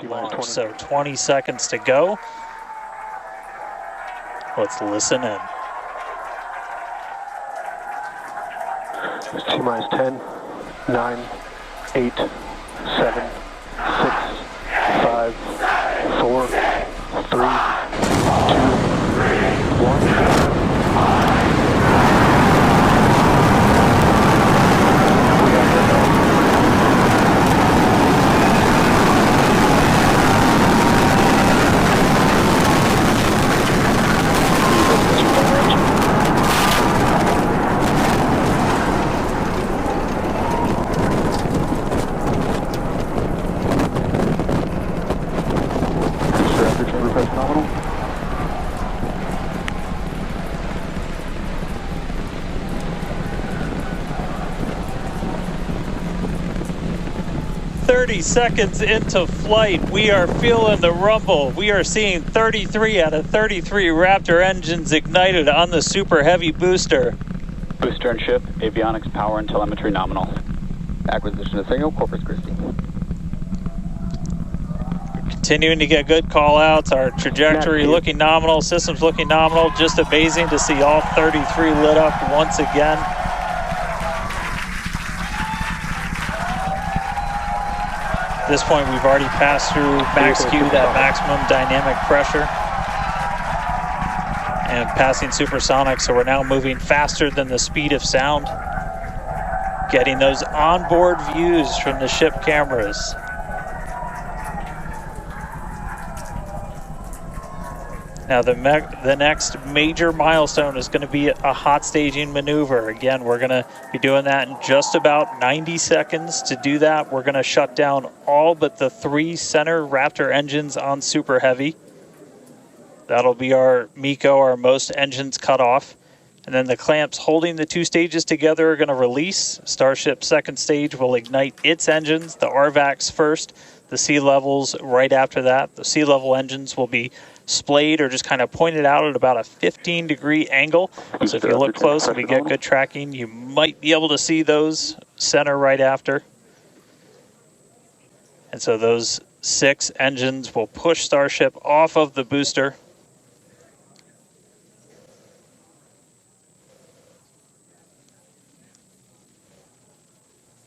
launch. So 20 seconds to go. Let's listen in. T minus 10, 9, 8, 7, 6, 5, 4, 3, 2, 1. Nominal. 30 seconds into flight, we are feeling the rumble. We are seeing 33 out of 33 Raptor engines ignited on the Super Heavy booster. Booster and ship, avionics, power, and telemetry nominal. Acquisition of signal, Corpus Christi. Continuing to get good call outs. Our trajectory looking nominal, systems looking nominal. Just amazing to see all 33 lit up once again. At this point, we've already passed through max Q, that maximum dynamic pressure, and passing supersonic, so we're now moving faster than the speed of sound, getting those onboard views from the ship cameras. Now the next major milestone is going to be a hot staging maneuver. Again, we're going to be doing that in just about 90 seconds. To do that, we're going to shut down all but the 3 center Raptor engines on Super Heavy. That'll be our MECO, our most engines cut off. And then the clamps holding the 2 stages together are going to release. Starship's second stage will ignite its engines, the RVACs first, the sea levels right after that. The sea level engines will be splayed or just kind of pointed out at about a 15-degree angle. So if you look close and we get good tracking, you might be able to see those center right after. And so those 6 engines will push Starship off of the booster.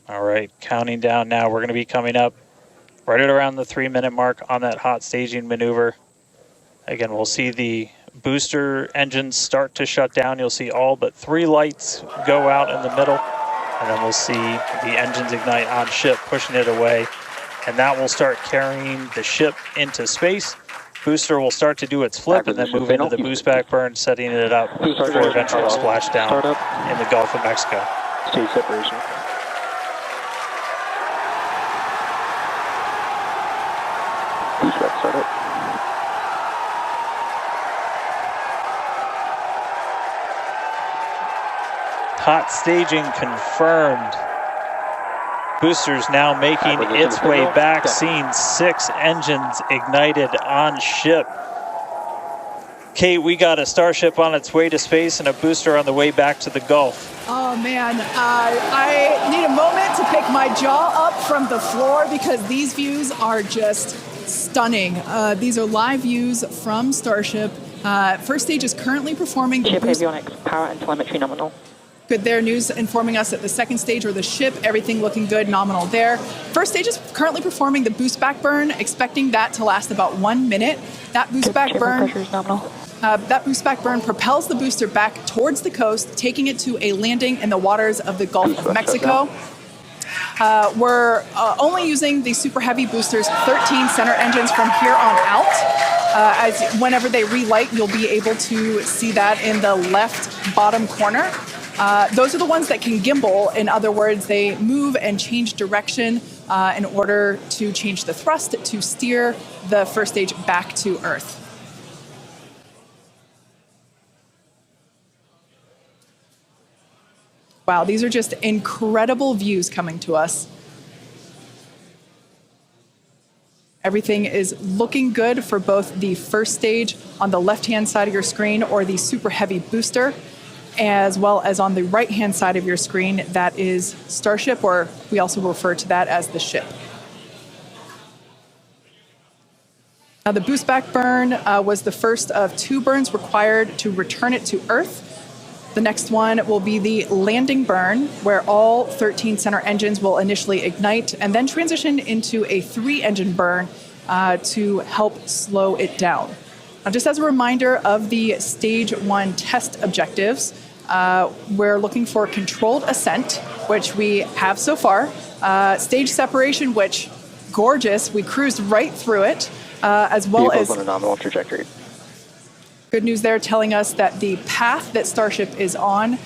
All right, counting down now. We're going to be coming up right at around the 3-minute mark on that hot staging maneuver. Again, we'll see the booster engines start to shut down. You'll see all but 3 lights go out in the middle. And then we'll see the engines ignite on ship, pushing it away. And that will start carrying the ship into space. Booster will start to do its flip and then move into the boost back burn, setting it up for eventual splashdown in the Gulf of Mexico. Stage separation. Boost back startup. Hot staging confirmed. Boosters now making its way back, seeing 6 engines ignited on ship. Kate, we got a Starship on its way to space and a booster on the way back to the Gulf. Oh man, I need a moment to pick my jaw up from the floor because these views are just stunning. These are live views from Starship. First stage is currently performing the ship avionics, power and telemetry nominal. Good there, news informing us that the second stage or the ship, everything looking good, nominal there. First stage is currently performing the boost back burn, expecting that to last about 1 minute. That boost back burn, that boost back burn propels the booster back towards the coast, taking it to a landing in the waters of the Gulf of Mexico. We're only using the Super Heavy booster's 13 center engines from here on out. As whenever they relight, you'll be able to see that in the left bottom corner. Those are the ones that can gimbal. In other words, they move and change direction in order to change the thrust to steer the first stage back to Earth. Wow, these are just incredible views coming to us. Everything is looking good for both the first stage on the left-hand side of your screen or the Super Heavy booster, as well as on the right-hand side of your screen, that is Starship, or we also refer to that as the ship. Now, the boost back burn was the first of 2 burns required to return it to Earth. The next one will be the landing burn, where all 13 center engines will initially ignite and then transition into a 3-engine burn to help slow it down. Now, just as a reminder of the Stage 1 test objectives, we're looking for controlled ascent, which we have so far. Stage separation, which, gorgeous, we cruised right through it, as well as on a nominal trajectory. good news there telling us that the path that Starship is on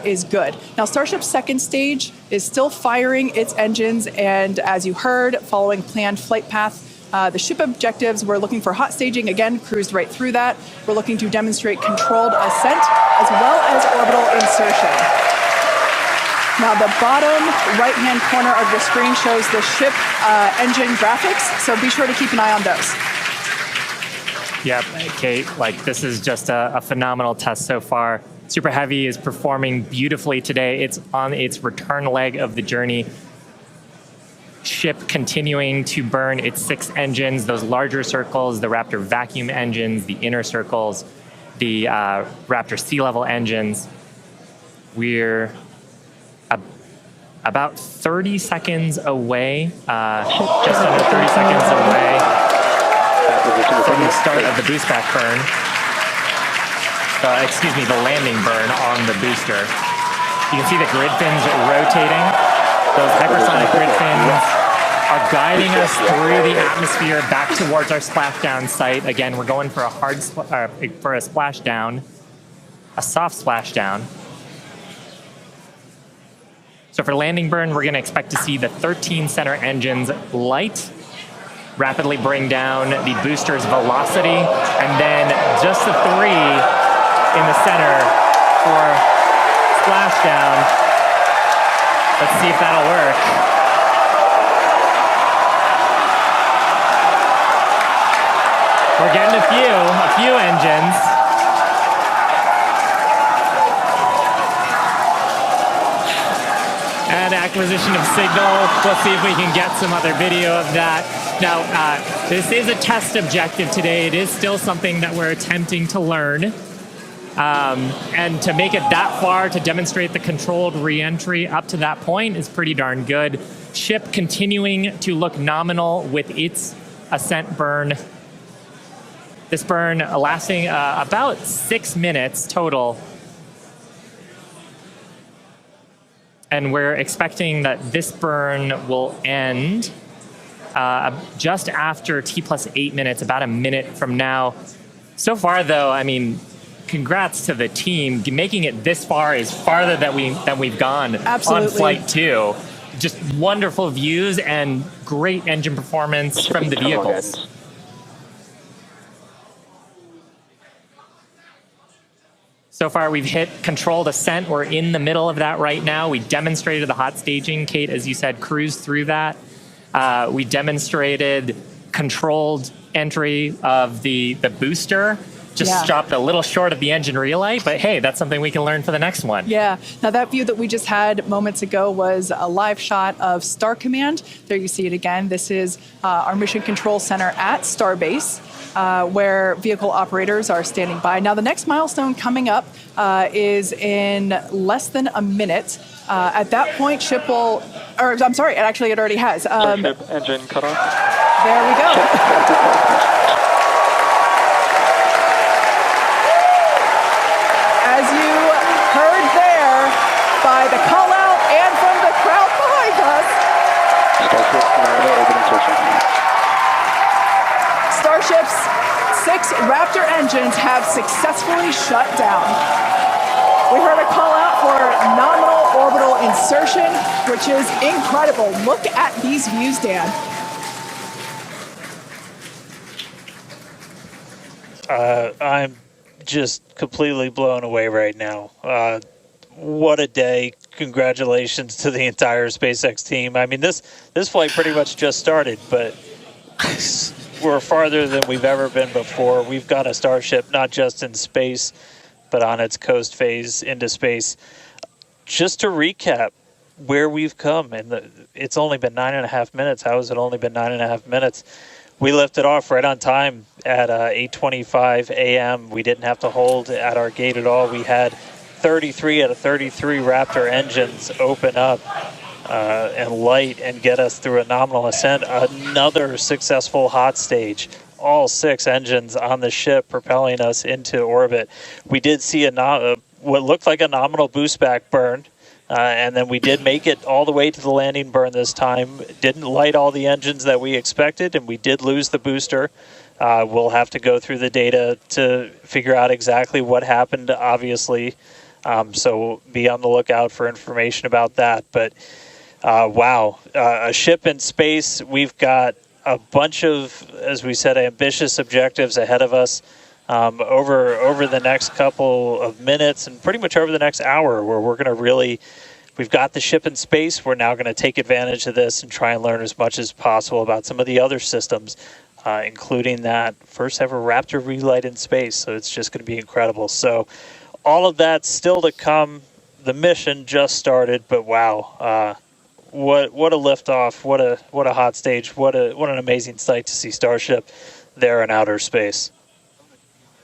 is good. Now, Starship's second stage is still firing its engines, and as you heard, following planned flight path. The ship objectives, we're looking for hot staging, again, cruised right through that. We're looking to demonstrate controlled ascent as well as orbital insertion. Now, the bottom right-hand corner of the screen shows the ship engine graphics, so be sure to keep an eye on those. Yep, Kate, like this is just a phenomenal test so far. Super Heavy is performing beautifully today. It's on its return leg of the journey. Ship continuing to burn its 6 engines, those larger circles, the Raptor vacuum engines, the inner circles, the Raptor sea level engines. We're about 30 seconds away, just under 30 seconds away from the start of the boost back burn. Excuse me, the landing burn on the booster. You can see the grid fins rotating. Those hypersonic grid fins are guiding us through the atmosphere back towards our splashdown site. Again, we're going for a splashdown, a soft splashdown. So for landing burn, we're going to expect to see the 13 center engines light, rapidly bring down the booster's velocity, and then just the 3 in the center for splashdown. Let's see if that'll work. We're getting a few engines. And acquisition of signal. Let's see if we can get some other video of that. Now, this is a test objective today. It is still something that we're attempting to learn. And to make it that far, to demonstrate the controlled re-entry up to that point is pretty darn good. Ship continuing to look nominal with its ascent burn. This burn lasting about 6 minutes total. And we're expecting that this burn will end just after T+8 minutes, about a minute from now. So far, though, I mean, congrats to the team. Making it this far is farther than we've gone. Absolutely. On Flight 2. Just wonderful views and great engine performance from the vehicles. So far, we've hit controlled ascent. We're in the middle of that right now. We demonstrated the hot staging. Kate, as you said, cruised through that. We demonstrated controlled entry of the booster. Just stopped a little short of the engine relight, but hey, that's something we can learn for the next one. Yeah. Now, that view that we just had moments ago was a live shot of Star Command. There you see it again. This is our Mission Control Center at Starbase, where vehicle operators are standing by. Now, the next milestone coming up is in less than a minute. At that point, ship will, or I'm sorry, actually it already has. Ship engine cut off. There we go. As you heard there, by the call out and from the crowd behind us, Starship's 6 Raptor engines have successfully shut down. We heard a call out for nominal orbital insertion, which is incredible. Look at these views, Dan. I'm just completely blown away right now. What a day. Congratulations to the entire SpaceX team. I mean, this flight pretty much just started, but we're farther than we've ever been before. We've got a Starship not just in space, but on its coast phase into space. Just to recap where we've come, and it's only been 9.5 minutes. How has it only been 9.5 minutes? we lifted off right on time at 8:25 a.m. We didn't have to hold at our gate at all. We had 33 out of 33 Raptor engines open up and light and get us through a nominal ascent. Another successful hot stage. All 6 engines on the ship propelling us into orbit. We did see what looked like a nominal boost back burn, and then we did make it all the way to the landing burn this time. Didn't light all the engines that we expected, and we did lose the booster. We'll have to go through the data to figure out exactly what happened, obviously. So be on the lookout for information about that. But wow, a ship in space. We've got a bunch of, as we said, ambitious objectives ahead of us over the next couple of minutes and pretty much over the next hour, where we're going to we've got the ship in space. We're now going to take advantage of this and try and learn as much as possible about some of the other systems, including that first ever Raptor relight in space. So it's just going to be incredible. So all of that still to come. The mission just started, but wow. What a liftoff! What a hot stage! What an amazing sight to see Starship there in outer space.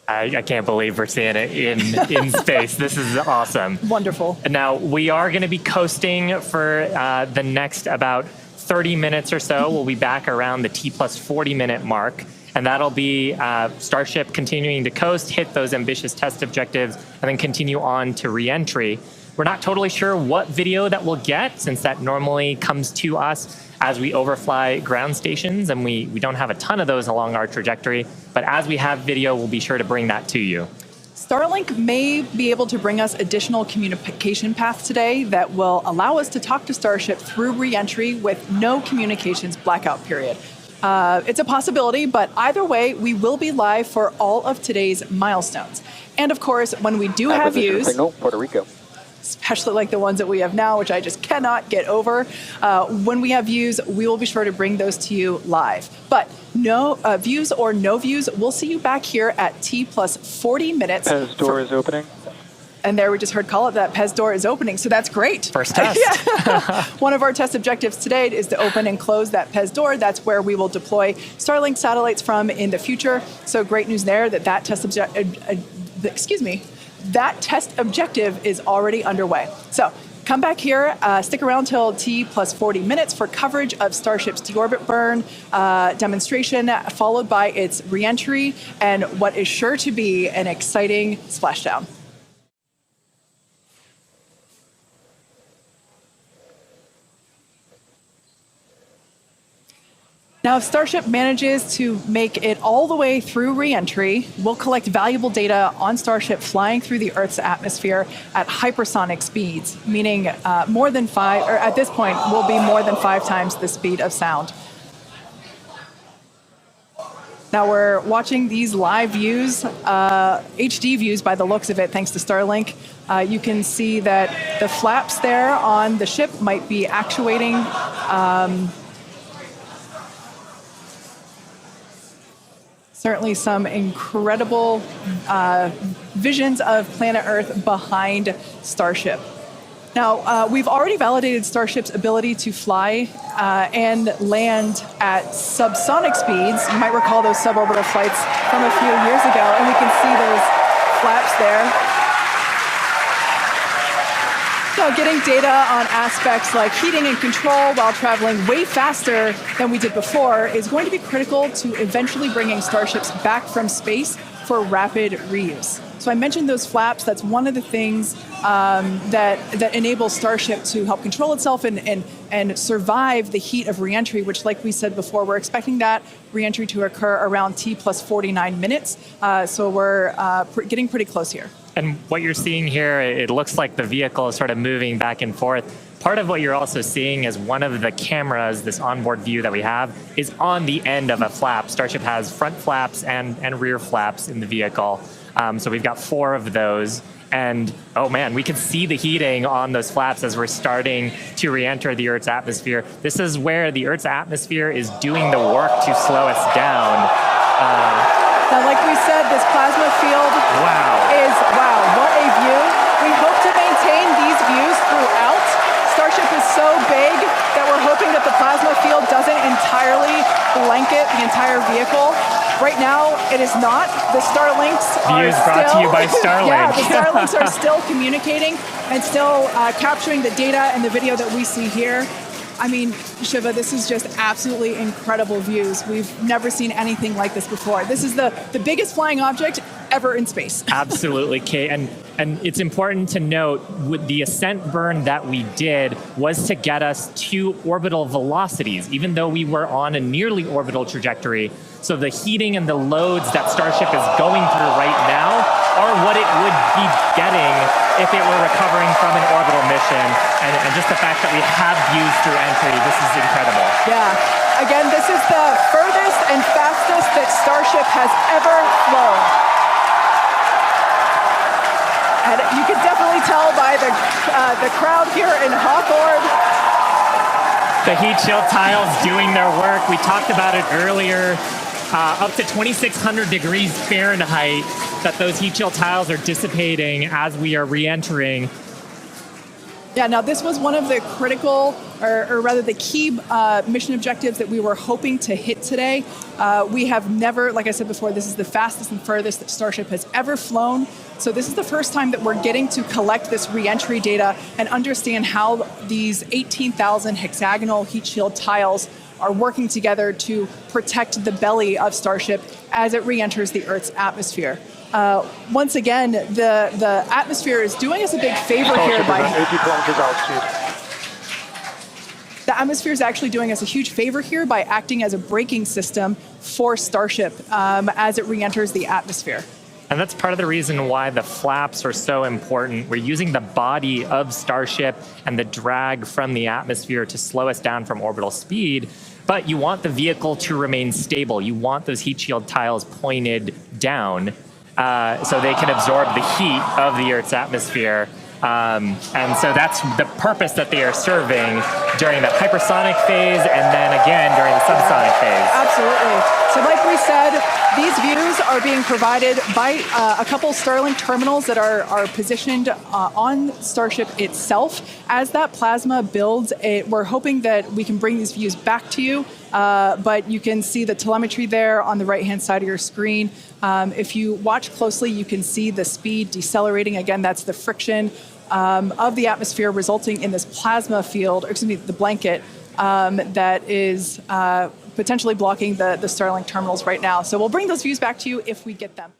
I can't believe we're seeing it in space. This is awesome. Wonderful. Now we are going to be coasting for the next about 30 minutes or so. We'll be back around the T plus 40 minute mark, and that'll be Starship continuing to coast, hit those ambitious test objectives, and then continue on to re-entry. We're not totally sure what video that we'll get, since that normally comes to us as we overfly ground stations, and we don't have a ton of those along our trajectory. But as we have video, we'll be sure to bring that to you. Starlink may be able to bring us additional communication paths today that will allow us to talk to Starship through re-entry with no communications blackout period. It's a possibility, but either way, we will be live for all of today's milestones. And of course, when we do have views, signal, Puerto Rico, especially like the ones that we have now, which I just cannot get over. When we have views, we will be sure to bring those to you live. But no views or no views, we'll see you back here at T plus 40 minutes. Pez door is opening. And there we just heard call it that Pez door is opening, so that's great. First test. Yeah. One of our test objectives today is to open and close that Pez door. That's where we will deploy Starlink satellites from in the future. So great news there that test that test objective is already underway. So come back here, stick around till T plus 40 minutes for coverage of Starship's deorbit burn demonstration, followed by its re-entry and what is sure to be an exciting splashdown. Now, if Starship manages to make it all the way through re-entry, we'll collect valuable data on Starship flying through the Earth's atmosphere at hypersonic speeds, meaning more than 5, or at this point, will be more than 5 times the speed of sound. Now we're watching these live views, HD views by the looks of it, thanks to Starlink. You can see that the flaps there on the ship might be actuating. Certainly some incredible visions of planet Earth behind Starship. Now, we've already validated Starship's ability to fly and land at subsonic speeds. You might recall those suborbital flights from a few years ago, and we can see those flaps there. So getting data on aspects like heating and control while traveling way faster than we did before is going to be critical to eventually bringing Starships back from space for rapid reuse. So I mentioned those flaps. That's one of the things that enables Starship to help control itself and survive the heat of reentry, which, like we said before, we're expecting that reentry to occur around T plus 49 minutes. So we're getting pretty close here. And what you're seeing here, it looks like the vehicle is sort of moving back and forth. Part of what you're also seeing is one of the cameras, this onboard view that we have, is on the end of a flap. Starship has front flaps and rear flaps in the vehicle. So we've got 4 of those. And oh man, we can see the heating on those flaps as we're starting to re-enter the Earth's atmosphere. This is where the Earth's atmosphere is doing the work to slow us down. Now, like we said, this plasma field what a view. We hope to maintain these views throughout. Starship is so big that we're hoping that the plasma field doesn't entirely blanket the entire vehicle. Right now, it is not. The Starlinks are Views brought to you by Starlink. Yeah, the Starlinks are still communicating and still capturing the data and the video that we see here. I mean, Shiva, this is just absolutely incredible views. We've never seen anything like this before. This is the biggest flying object ever in space. Absolutely, Kate. And it's important to note, with the ascent burn that we did was to get us to orbital velocities, even though we were on a nearly orbital trajectory. So the heating and the loads that Starship is going through right now are what it would be getting if it were recovering from an orbital mission. And just the fact that we have views through entry, this is incredible. Yeah. Again, this is the furthest and fastest that Starship has ever flown. And you can definitely tell by the crowd here in Hawthorne. The heat shield tiles doing their work. We talked about it earlier. Up to 2,600 degrees Fahrenheit that those heat shield tiles are dissipating as we are re-entering. Yeah, now this was one of the critical, or rather the key mission objectives that we were hoping to hit today. We have never, like I said before, this is the fastest and furthest that Starship has ever flown. So this is the first time that we're getting to collect this re-entry data and understand how these 18,000 hexagonal heat shield tiles are working together to protect the belly of Starship as it re-enters the Earth's atmosphere. Once again, the atmosphere is doing us a big favor here by 80 kilometers altitude. The atmosphere is actually doing us a huge favor here by acting as a braking system for Starship as it re-enters the atmosphere. And that's part of the reason why the flaps are so important. We're using the body of Starship and the drag from the atmosphere to slow us down from orbital speed, but you want the vehicle to remain stable. You want those heat shield tiles pointed down so they can absorb the heat of the Earth's atmosphere. And so that's the purpose that they are serving during the hypersonic phase and then again during the subsonic phase. Absolutely. So like we said, these views are being provided by a couple Starlink terminals that are positioned on Starship itself. As that plasma builds, we're hoping that we can bring these views back to you, but you can see the telemetry there on the right-hand side of your screen. If you watch closely, you can see the speed decelerating. Again, that's the friction of the atmosphere resulting in this plasma field, or excuse me, the blanket that is potentially blocking the Starlink terminals right now. So we'll bring those views back to you if we get them.